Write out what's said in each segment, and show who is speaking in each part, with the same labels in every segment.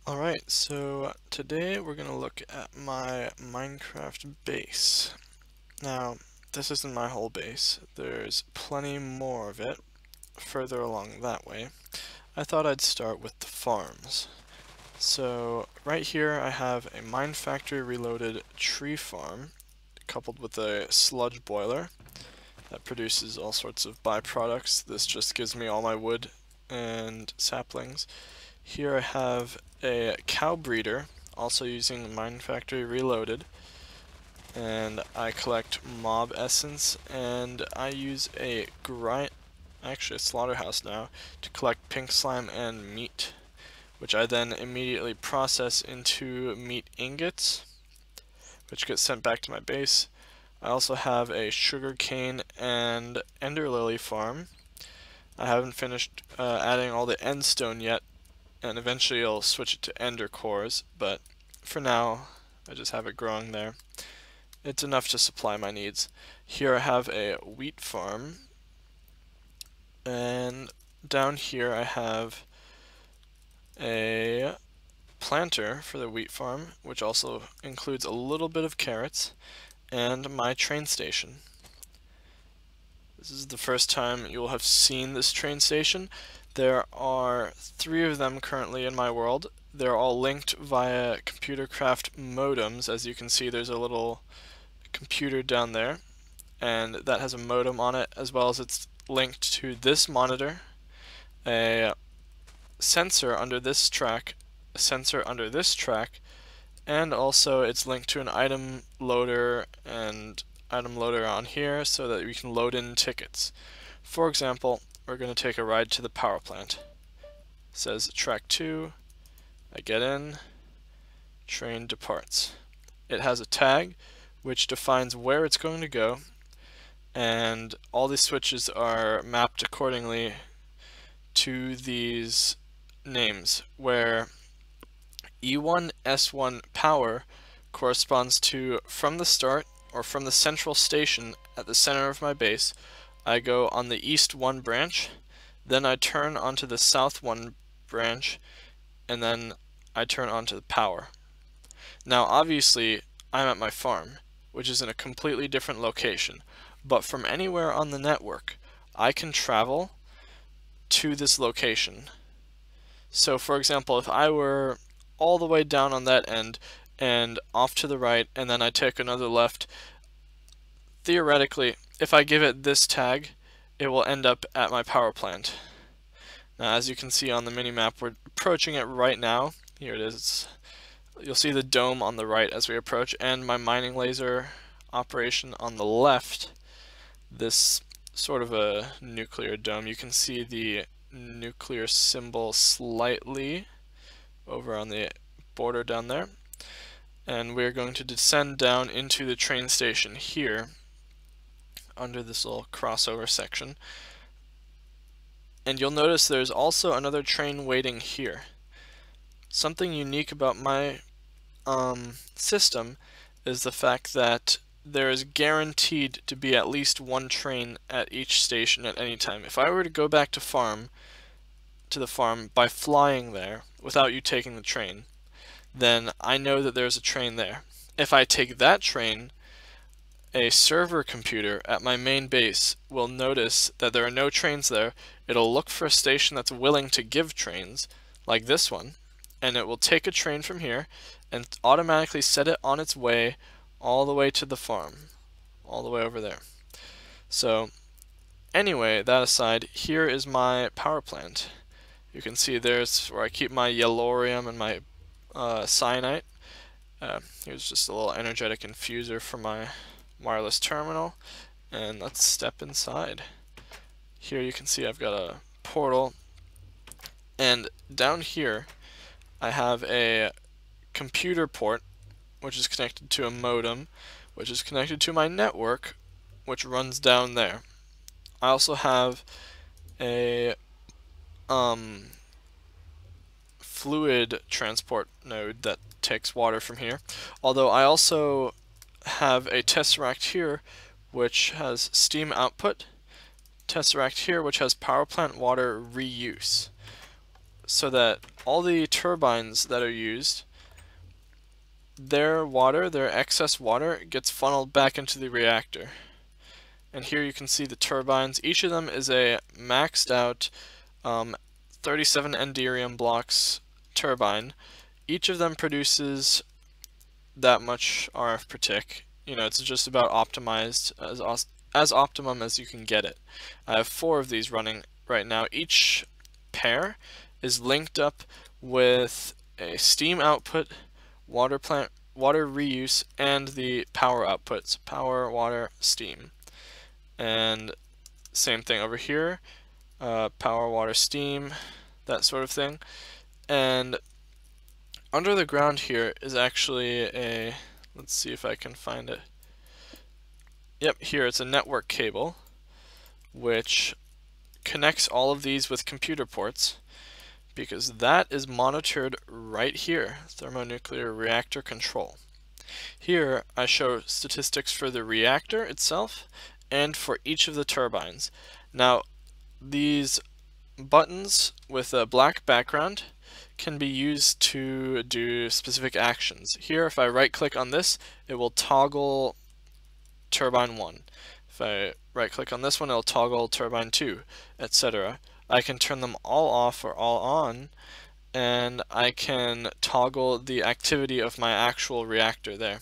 Speaker 1: Alright, so today we're going to look at my Minecraft base. Now, this isn't my whole base. There's plenty more of it further along that way. I thought I'd start with the farms. So, right here I have a Mine Factory Reloaded tree farm coupled with a sludge boiler that produces all sorts of byproducts. This just gives me all my wood and saplings. Here I have a cow breeder, also using Mine Factory Reloaded, and I collect mob essence, and I use a slaughterhouse now, to collect pink slime and meat, which I then immediately process into meat ingots, which gets sent back to my base. I also have a sugarcane and ender lily farm. I haven't finished adding all the endstone yet, and eventually I'll switch it to ender cores, but for now I just have it growing there. It's enough to supply my needs. Here I have a wheat farm, and down here I have a planter for the wheat farm, which also includes a little bit of carrots, and my train station. This is the first time you'll have seen this train station. There are 3 of them currently in my world. They're all linked via computer craft modems. As you can see, there's a little computer down there, and that has a modem on it, as well as it's linked to this monitor, a sensor under this track, a sensor under this track, and also it's linked to an item loader and item loader on here so that we can load in tickets. For example, we're going to take a ride to the power plant. It says track 2, I get in, train departs. It has a tag which defines where it's going to go, and all these switches are mapped accordingly to these names, where E1, S1 power corresponds to from the start, or from the central station at the center of my base, I go on the east 1 branch, then I turn onto the south 1 branch, and then I turn onto the power. Now obviously I'm at my farm, which is in a completely different location, but from anywhere on the network I can travel to this location. So for example, if I were all the way down on that end and off to the right, and then I take another left, theoretically, if I give it this tag, it will end up at my power plant. Now, as you can see on the minimap, we're approaching it right now. Here it is. You'll see the dome on the right as we approach, and my mining laser operation on the left. This sort of a nuclear dome. You can see the nuclear symbol slightly over on the border down there. And we're going to descend down into the train station here under this little crossover section. And you'll notice there's also another train waiting here. Something unique about my system is the fact that there is guaranteed to be at least 1 train at each station at any time. If I were to go back to the farm by flying there without you taking the train, then I know that there's a train there. If I take that train, a server computer at my main base will notice that there are no trains there. It'll look for a station that's willing to give trains, like this one, and it will take a train from here and automatically set it on its way all the way to the farm, all the way over there. So anyway, that aside, here is my power plant. You can see there's where I keep my yellorium and my cyanite. Here's just a little energetic infuser for my wireless terminal, and let's step inside. Here you can see I've got a portal, and down here I have a computer port which is connected to a modem, which is connected to my network, which runs down there. I also have a fluid transport node that takes water from here, although I also have a tesseract here which has steam output, tesseract here which has power plant water reuse. so that all the turbines that are used, their water, their excess water, gets funneled back into the reactor. And here you can see the turbines. Each of them is a maxed out 37 enderium blocks turbine. Each of them produces that much RF per tick. You know, it's just about optimized as optimum as you can get it. I have 4 of these running right now. Each pair is linked up with a steam output, water reuse, and the power outputs: power, water, steam. And same thing over here, power, water, steam, that sort of thing. And under the ground here is actually a, let's see if I can find it. Yep, here it's a network cable which connects all of these with computer ports, because that is monitored right here, thermonuclear reactor control. Here I show statistics for the reactor itself and for each of the turbines. Now, these buttons with a black background can be used to do specific actions. Here, if I right click on this, it will toggle turbine 1. If I right click on this one, it'll toggle turbine 2, etc. I can turn them all off or all on, and I can toggle the activity of my actual reactor there.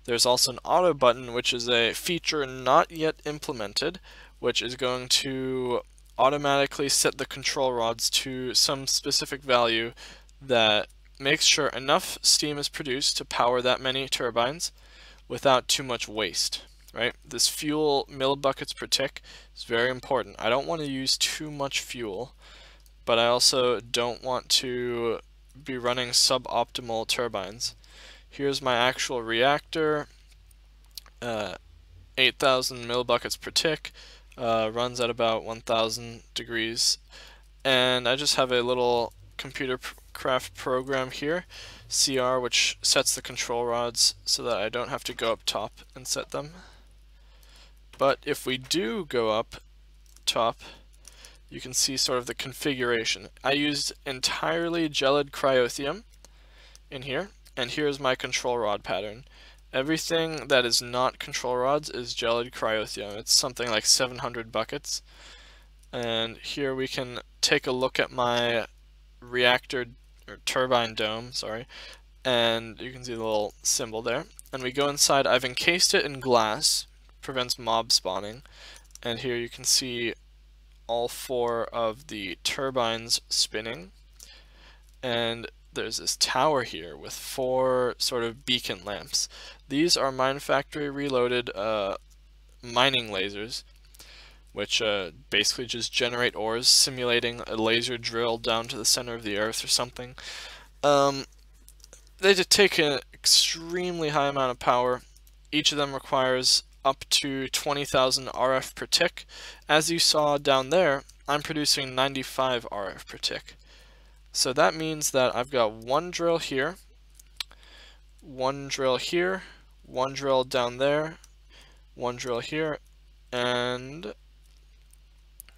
Speaker 1: There's also an auto button, which is a feature not yet implemented, which is going to automatically set the control rods to some specific value that makes sure enough steam is produced to power that many turbines without too much waste, right? This fuel millibuckets per tick is very important. I don't want to use too much fuel, but I also don't want to be running suboptimal turbines. Here's my actual reactor, 8,000 millibuckets per tick, runs at about 1,000 degrees, and I just have a little computer craft program here, CR, which sets the control rods so that I don't have to go up top and set them. But if we do go up top, you can see sort of the configuration. I used entirely gelid cryothium in here, and here's my control rod pattern. Everything that is not control rods is gelid cryothium. It's something like 700 buckets. And here we can take a look at my reactor, or turbine dome, sorry, and you can see the little symbol there. And we go inside. I've encased it in glass, prevents mob spawning. And here you can see all 4 of the turbines spinning. And there's this tower here with 4 sort of beacon lamps. These are Mine Factory Reloaded mining lasers, which basically just generate ores, simulating a laser drill down to the center of the earth or something. They take an extremely high amount of power. Each of them requires up to 20,000 RF per tick. As you saw down there, I'm producing 95 RF per tick. So that means that I've got 1 drill here, 1 drill here, 1 drill down there, 1 drill here, and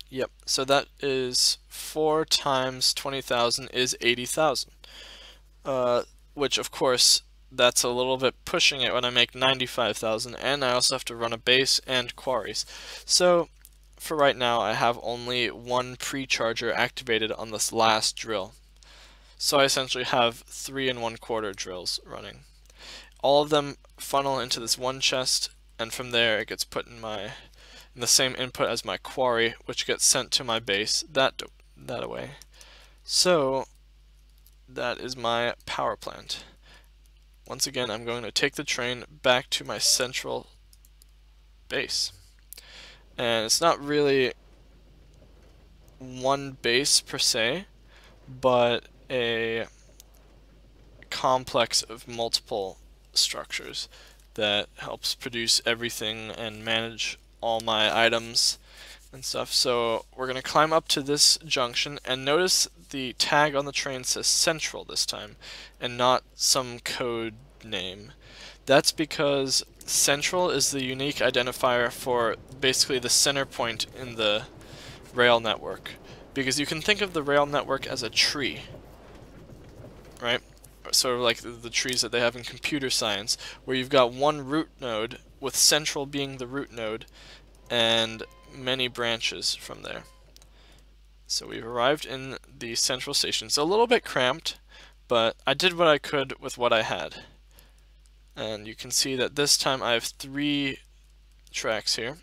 Speaker 1: yep, so that is 4 times 20,000 is 80,000. Which of course, that's a little bit pushing it when I make 95,000, and I also have to run a base and quarries. So for right now, I have only 1 pre-charger activated on this last drill. So I essentially have 3 1/4 drills running. All of them funnel into this one chest, and from there it gets put in the same input as my quarry, which gets sent to my base that away. So that is my power plant. Once again, I'm going to take the train back to my central base. And it's not really one base per se, but a complex of multiple structures that helps produce everything and manage all my items and stuff. So we're going to climb up to this junction, and notice the tag on the train says Central this time and not some code name. That's because Central is the unique identifier for basically the center point in the rail network. because you can think of the rail network as a tree, right? Sort of like the trees that they have in computer science, where you've got one root node, with central being the root node, and many branches from there. So we've arrived in the central station. It's a little bit cramped, but I did what I could with what I had. And you can see that this time I have 3 tracks here.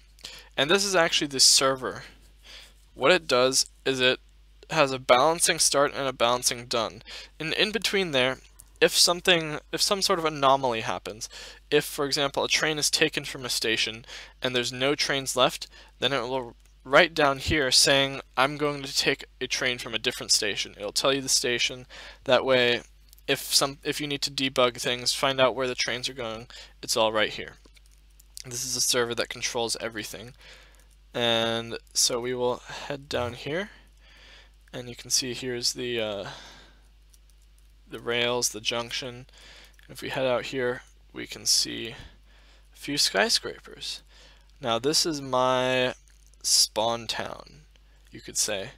Speaker 1: And this is actually the server. What it does is it has a balancing start and a balancing done. And in between there, if some sort of anomaly happens, if for example a train is taken from a station and there's no trains left, then it will write down here saying I'm going to take a train from a different station. It'll tell you the station. That way if you need to debug things, find out where the trains are going, it's all right here. This is a server that controls everything. And so we will head down here, and you can see here's the rails, the junction. And if we head out here, we can see a few skyscrapers. Now this is my spawn town, you could say.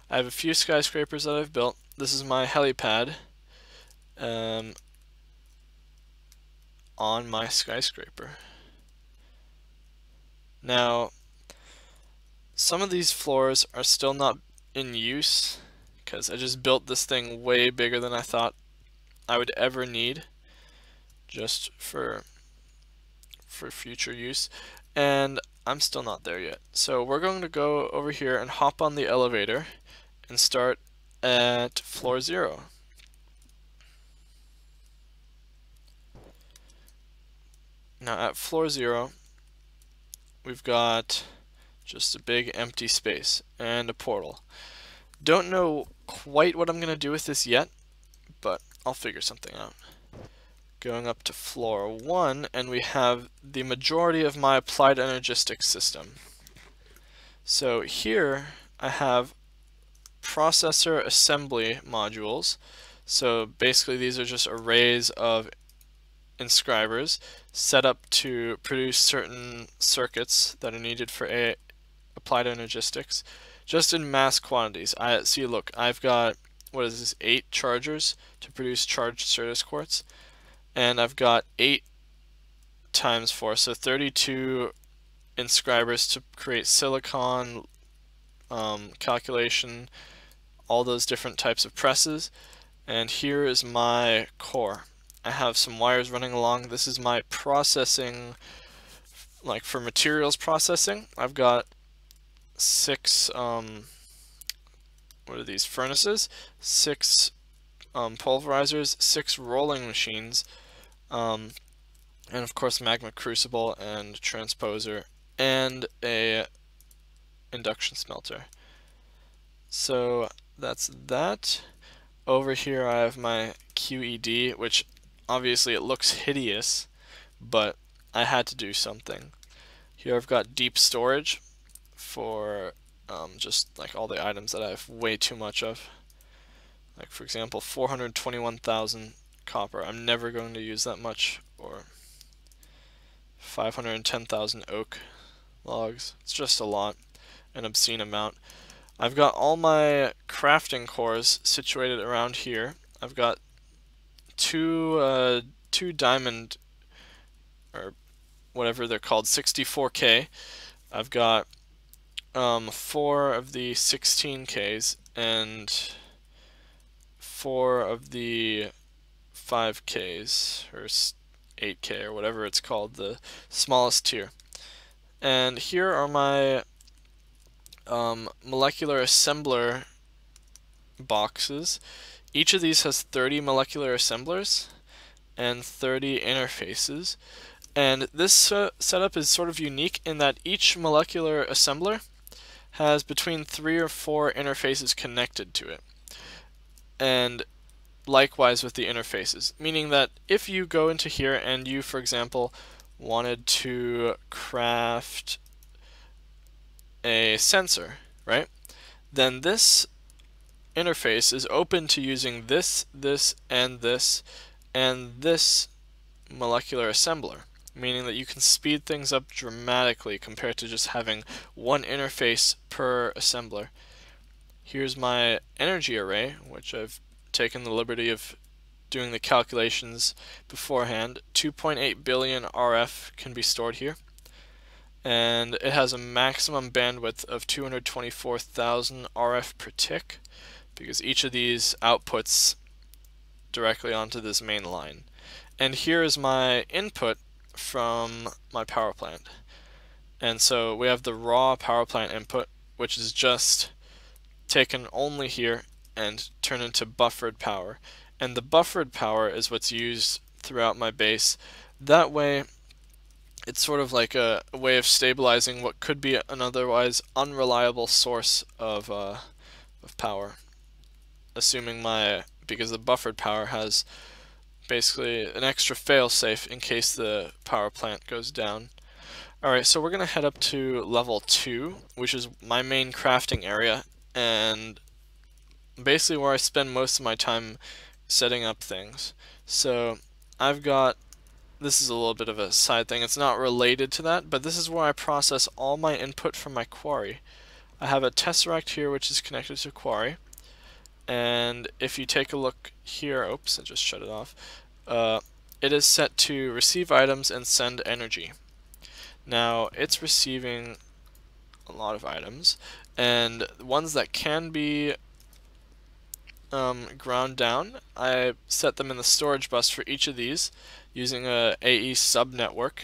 Speaker 1: I have a few skyscrapers that I've built. This is my helipad on my skyscraper. Now, some of these floors are still not in use because I just built this thing way bigger than I thought I would ever need, just for future use, and I'm still not there yet. So we're going to go over here and hop on the elevator and start at floor 0. Now at floor 0, we've got just a big empty space and a portal. Don't know quite what I'm going to do with this yet, but I'll figure something out. Going up to floor 1, and we have the majority of my applied energistics system. So here I have processor assembly modules. So basically these are just arrays of inscribers set up to produce certain circuits that are needed for applied energistics, just in mass quantities. Look, I've got, what is this, 8 chargers to produce charged Certus quartz, and I've got 8 times 4, so 32 inscribers to create silicon, calculation, all those different types of presses. And here is my core. I have some wires running along. This is my processing, like for materials processing. I've got 6 what are these, furnaces, 6 pulverizers, 6 rolling machines, and of course magma crucible and transposer and a induction smelter. So that's that. Over here I have my QED, which obviously it looks hideous, but I had to do something. Here I've got deep storage for just like all the items that I have way too much of. Like for example, 421,000 copper. I'm never going to use that much. Or 510,000 oak logs. It's just a lot, an obscene amount. I've got all my crafting cores situated around here. I've got two diamond, or whatever they're called, 64K. I've got 4 of the 16Ks and 4 of the 5Ks, or 8K, or whatever it's called, the smallest tier. And here are my molecular assembler boxes. Each of these has 30 molecular assemblers and 30 interfaces. And this setup is sort of unique in that each molecular assembler has between 3 or 4 interfaces connected to it. And likewise with the interfaces, meaning that if you go into here and you, for example, wanted to craft a sensor, right? Then this interface is open to using this, and this molecular assembler, meaning that you can speed things up dramatically compared to just having one interface per assembler. Here's my energy array, which I've taken the liberty of doing the calculations beforehand. 2.8 billion RF can be stored here, and it has a maximum bandwidth of 224,000 RF per tick, because each of these outputs directly onto this main line. And here is my input from my power plant. And so we have the raw power plant input, which is just taken only here and turned into buffered power. And the buffered power is what's used throughout my base. That way, it's sort of like a way of stabilizing what could be an otherwise unreliable source of power. Assuming because the buffered power has basically an extra failsafe in case the power plant goes down. Alright, so we're going to head up to level 2, which is my main crafting area, and basically where I spend most of my time setting up things. So this is a little bit of a side thing, it's not related to that, but this is where I process all my input from my quarry. I have a tesseract here which is connected to quarry, and if you take a look here, oops, I just shut it off, it is set to receive items and send energy. Now it's receiving a lot of items, and ones that can be ground down, I set them in the storage bus for each of these using a AE subnetwork,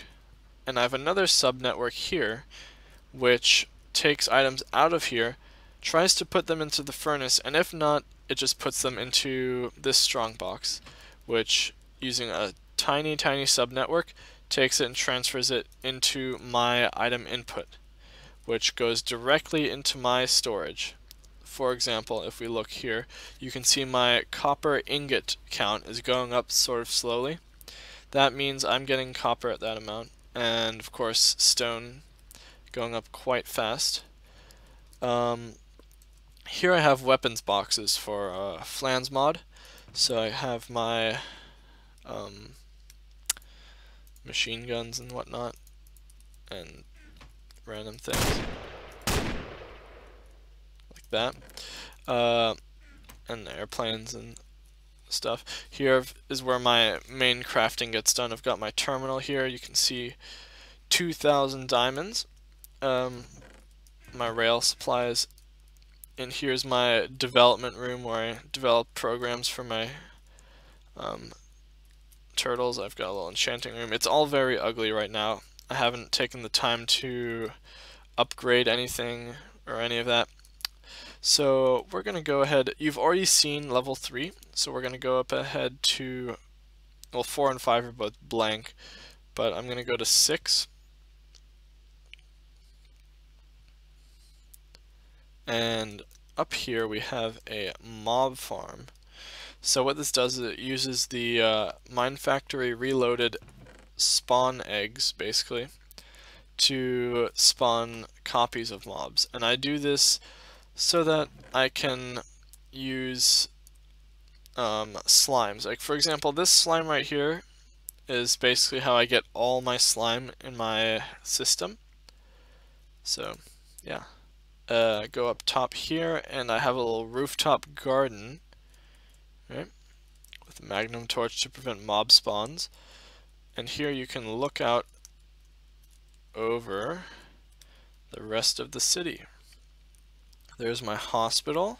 Speaker 1: and I have another subnetwork here which takes items out of here, tries to put them into the furnace, and if not, it just puts them into this strongbox, which using a tiny subnetwork takes it and transfers it into my item input, which goes directly into my storage. For example, if we look here, you can see my copper ingot count is going up sort of slowly. That means I'm getting copper at that amount, and of course stone going up quite fast. Here I have weapons boxes for Flans mod, so I have my machine guns and whatnot, and random things like that, and airplanes and stuff. Here is where my main crafting gets done. I've got my terminal here. You can see 2,000 diamonds, my rail supplies, and here's my development room where I develop programs for my turtles. I've got a little enchanting room. It's all very ugly right now. I haven't taken the time to upgrade anything or any of that. So we're going to go ahead. You've already seen level 3, so we're going to go up ahead to, well, 4 and 5 are both blank, but I'm going to go to 6. And up here we have a mob farm. So what this does is it uses the Mine Factory Reloaded spawn eggs, basically, to spawn copies of mobs. And I do this so that I can use slimes. Like, for example, this slime right here is basically how I get all my slime in my system. So, yeah. Go up top here, and I have a little rooftop garden, right, with a magnum torch to prevent mob spawns. And here you can look out over the rest of the city. There's my hospital,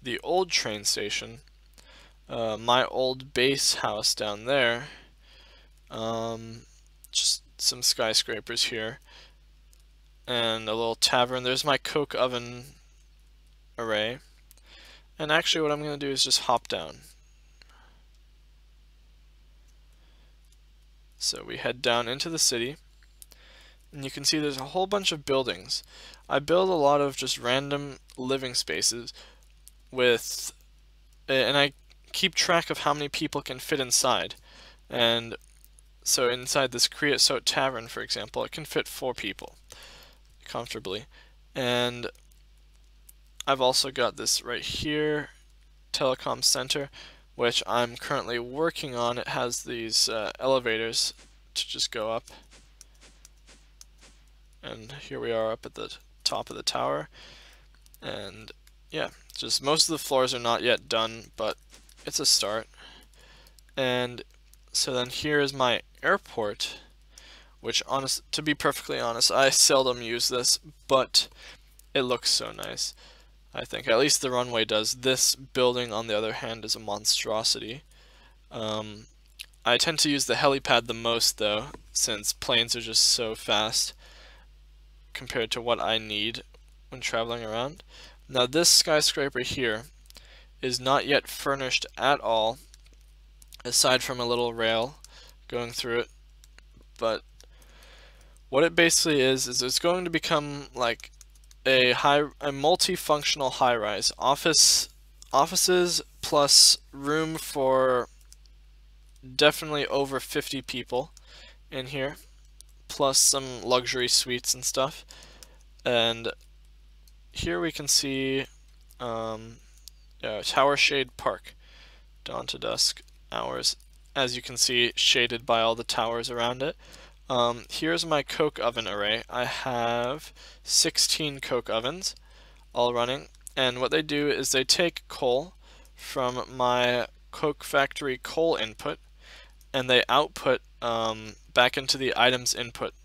Speaker 1: the old train station, my old base house down there, just some skyscrapers here, and a little tavern. There's my coke oven array. And actually what I'm going to do is just hop down. So we head down into the city, and you can see there's a whole bunch of buildings. I build a lot of just random living spaces and I keep track of how many people can fit inside. And so inside this Creosote Tavern, for example, it can fit 4 people comfortably. And I've also got this right here, Telecom Center, which I'm currently working on. It has these elevators to just go up. And here we are up at the top of the tower. And yeah, just most of the floors are not yet done, but it's a start. And so then here is my airport, which to be perfectly honest, I seldom use this, but it looks so nice. I think at least the runway does. This building, on the other hand, is a monstrosity. I tend to use the helipad the most, though, since planes are just so fast compared to what I need when traveling around. Now, this skyscraper here is not yet furnished at all, aside from a little rail going through it. But what it basically is it's going to become like a multifunctional high-rise offices plus room for definitely over 50 people in here, plus some luxury suites and stuff. And here we can see Tower Shade Park, dawn to dusk hours, as you can see, shaded by all the towers around it. Here's my coke oven array. I have 16 coke ovens all running, and what they do is they take coal from my coke factory coal input and they output back into the items input.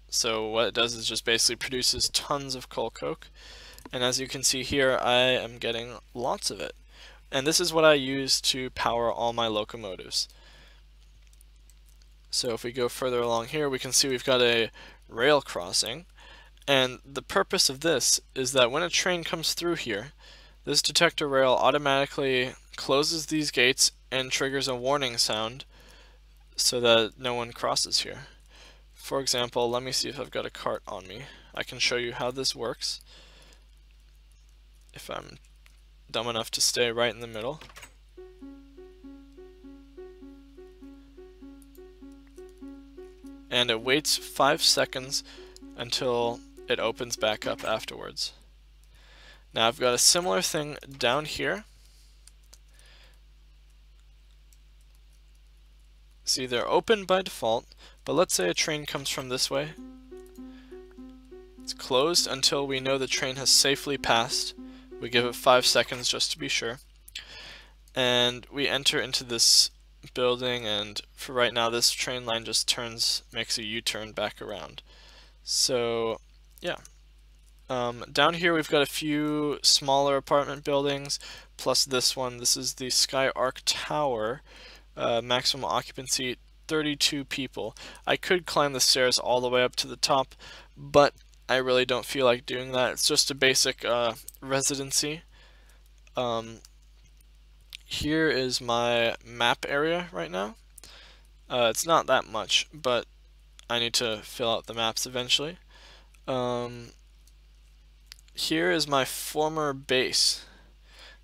Speaker 1: So what it does is just basically produces tons of coal coke, and as you can see here, I am getting lots of it. And this is what I use to power all my locomotives. So if we go further along here, we can see we've got a rail crossing, and the purpose of this is that when a train comes through here, this detector rail automatically closes these gates and triggers a warning sound so that no one crosses here. For example, let me see if I've got a cart on me. I can show you how this works if I'm dumb enough to stay right in the middle. And it waits 5 seconds until it opens back up afterwards. Now I've got a similar thing down here. See, they're open by default, but let's say a train comes from this way. It's closed until we know the train has safely passed. We give it 5 seconds just to be sure. And we enter into this building, and for right now this train line just makes a U-turn back around. So yeah. Down here we've got a few smaller apartment buildings, plus this one. This is the Sky Arc Tower. Maximum occupancy 32 people. I could climb the stairs all the way up to the top, but I really don't feel like doing that. It's just a basic residency. Here is my map area right now. It's not that much, but I need to fill out the maps eventually. Here is my former base.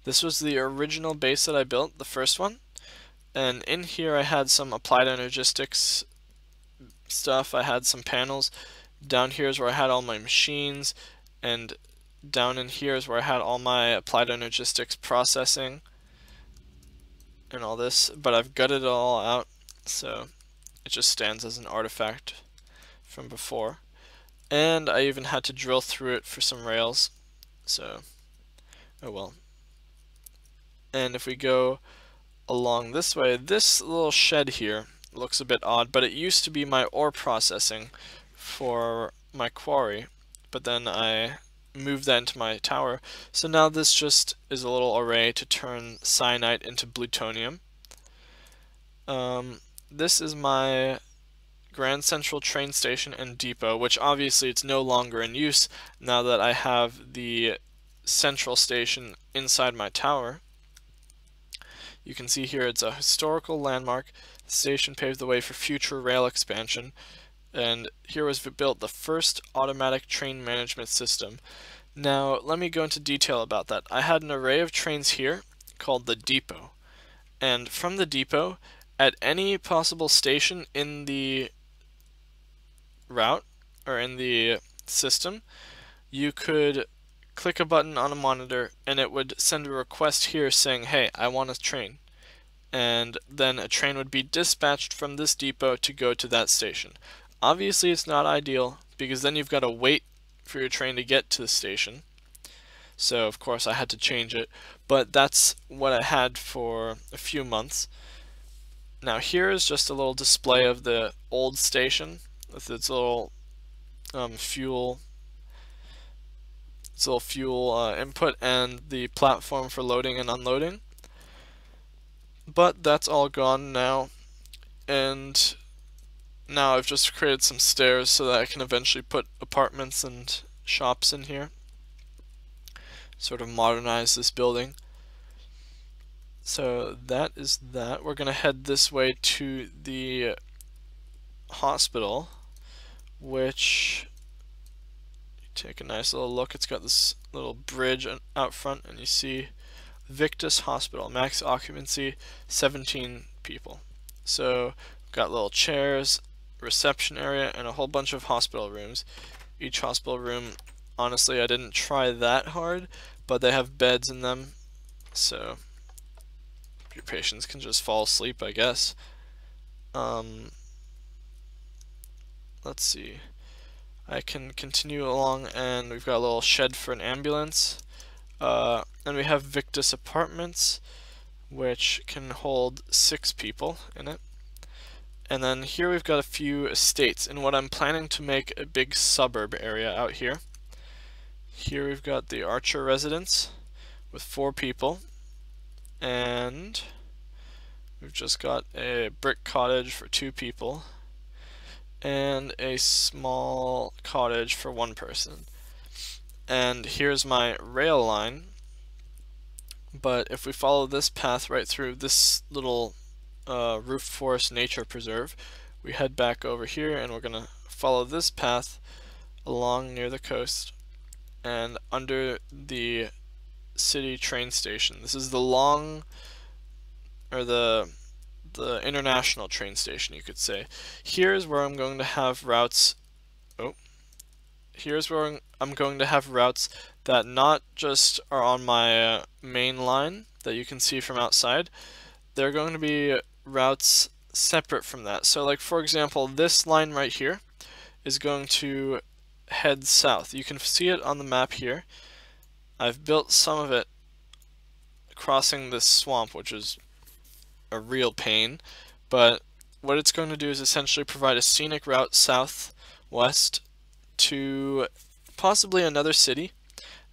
Speaker 1: This was the original base that I built, the first one. And in here I had some applied energistics stuff, I had some panels. Down here is where I had all my machines, and down in here is where I had all my applied energistics processing and all this, but I've gutted it all out, so it just stands as an artifact from before. And I even had to drill through it for some rails, so oh well. And if we go along this way, this little shed here looks a bit odd, but it used to be my ore processing for my quarry, but then I moved that into my tower, so now this just is a little array to turn cyanite into plutonium. This is my Grand Central train station and depot, which obviously it's no longer in use now that I have the central station inside my tower. You can see here it's a historical landmark. The station paved the way for future rail expansion, and here was built the first automatic train management system. Now let me go into detail about that. I had an array of trains here called the depot, and from the depot, at any possible station in the route or in the system, you could click a button on a monitor and it would send a request here saying, hey, I want a train. And then a train would be dispatched from this depot to go to that station. Obviously it's not ideal because then you've got to wait for your train to get to the station. so of course I had to change it, but that's what I had for a few months. Now here is just a little display of the old station with its little fuel input and the platform for loading and unloading. But that's all gone now, and now I've just created some stairs so that I can eventually put apartments and shops in here. Sort of modernize this building. So that is that. We're gonna head this way to the hospital, which, take a nice little look. It's got this little bridge out front, and you see Victus Hospital, max occupancy 17 people. So we've got little chairs, reception area, and a whole bunch of hospital rooms. Each hospital room, honestly, I didn't try that hard, but they have beds in them, so your patients can just fall asleep, I guess. Let's see. I can continue along, and we've got a little shed for an ambulance. And we have Victus Apartments, which can hold 6 people in it. And then here we've got a few estates, and what I'm planning to make a big suburb area out here. Here we've got the Archer residence with 4 people, and we've just got a brick cottage for 2 people, and a small cottage for 1 person. And here's my rail line, but if we follow this path right through this little roof forest nature preserve, we head back over here, and we're gonna follow this path along near the coast and under the city train station. This is the international train station, you could say. Here's where I'm going to have routes. Here's where I'm going to have routes that not just are on my main line that you can see from outside. They're going to be routes separate from that. So like, for example, this line right here is going to head south. You can see it on the map here. I've built some of it crossing this swamp, which is a real pain, but what it's going to do is essentially provide a scenic route southwest to possibly another city.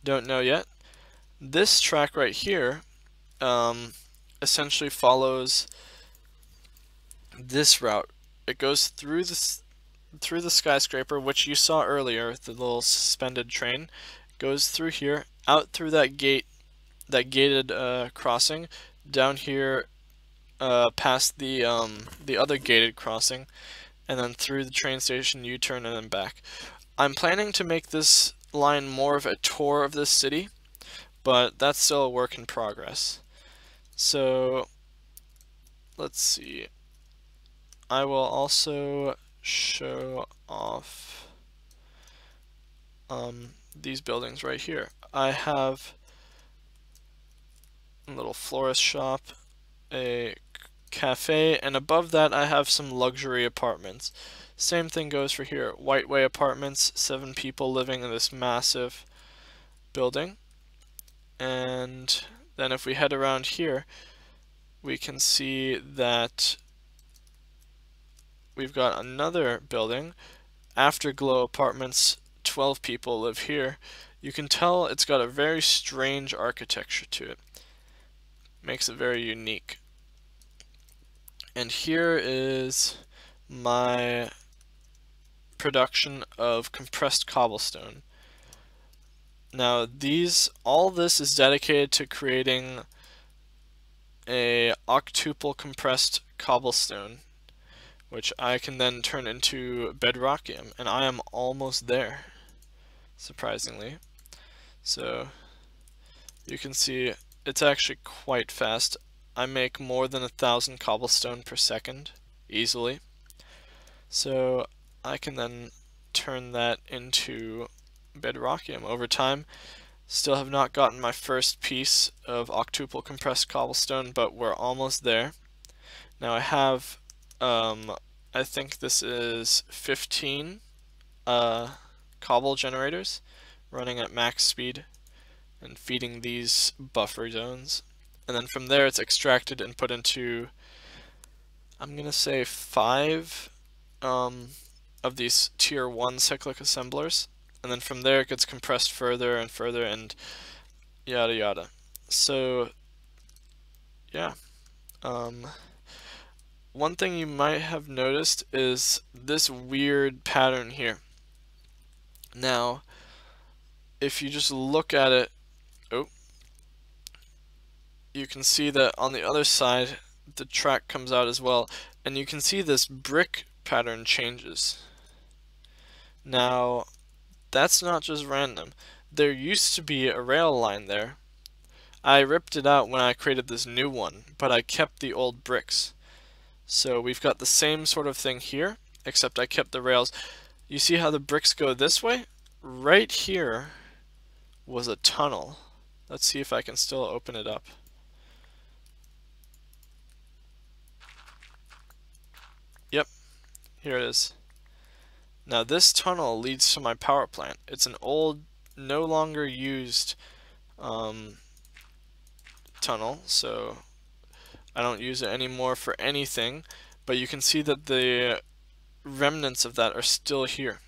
Speaker 1: Don't know yet. This track right here essentially follows this route. It goes through the skyscraper, which you saw earlier, the little suspended train. Goes through here, out through that gate, that gated crossing, down here past the other gated crossing, and then through the train station, U-turn, and then back. I'm planning to make this line more of a tour of this city, but that's still a work in progress. So let's see. I will also show off these buildings right here. I have a little florist shop, a cafe, and above that I have some luxury apartments. Same thing goes for here. Whiteway Apartments, 7 people living in this massive building. And then if we head around here, we can see that we've got another building, Afterglow Apartments, 12 people live here. You can tell it's got a very strange architecture to it. Makes it very unique. And here is my production of compressed cobblestone. Now all this is dedicated to creating a octuple compressed cobblestone, which I can then turn into bedrockium, and I am almost there, surprisingly. So you can see it's actually quite fast. I make more than 1,000 cobblestone per second, easily. So I can then turn that into bedrockium over time. Still have not gotten my first piece of octuple compressed cobblestone, but we're almost there. Now I have, I think this is 15 cobble generators running at max speed, and feeding these buffer zones. And then from there it's extracted and put into, I'm gonna say 5 of these tier 1 cyclic assemblers. And then from there it gets compressed further and further and yada yada. So yeah. One thing you might have noticed is this weird pattern here. Now, if you just look at it, you can see that on the other side the track comes out as well, and you can see this brick pattern changes. Now, that's not just random. There used to be a rail line there. I ripped it out when I created this new one, but I kept the old bricks. So we've got the same sort of thing here, except I kept the rails. You see how the bricks go this way? Right here was a tunnel. Let's see if I can still open it up. Yep, here it is. Now this tunnel leads to my power plant. It's an old, no longer used tunnel, so I don't use it anymore for anything, but you can see that the remnants of that are still here.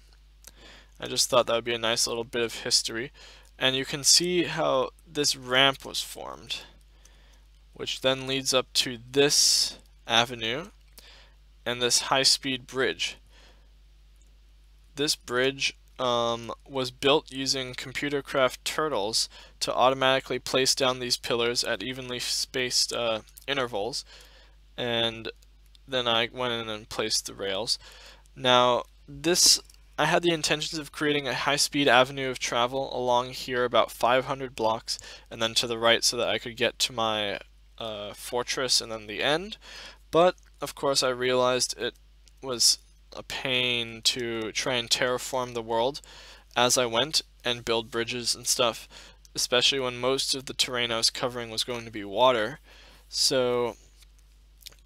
Speaker 1: I just thought that would be a nice little bit of history. And you can see how this ramp was formed, which then leads up to this avenue and this high-speed bridge. This bridge was built using computercraft turtles to automatically place down these pillars at evenly spaced intervals, and then I went in and placed the rails. Now I had the intentions of creating a high-speed avenue of travel along here about 500 blocks and then to the right so that I could get to my fortress and then the end, but of course I realized it was a pain to try and terraform the world as I went and build bridges and stuff, especially when most of the terrain I was covering was going to be water. So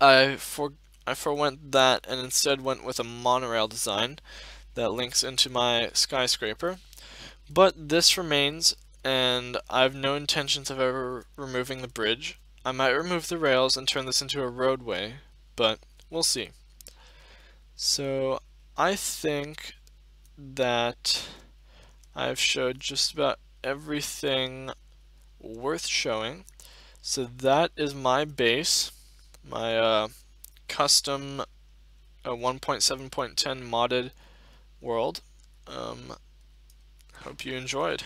Speaker 1: I forwent that and instead went with a monorail design that links into my skyscraper. But this remains, and I have no intentions of ever removing the bridge. I might remove the rails and turn this into a roadway, but we'll see. So I think that I've showed just about everything worth showing. So that is my base, my custom 1.7.10 modded world. Hope you enjoyed.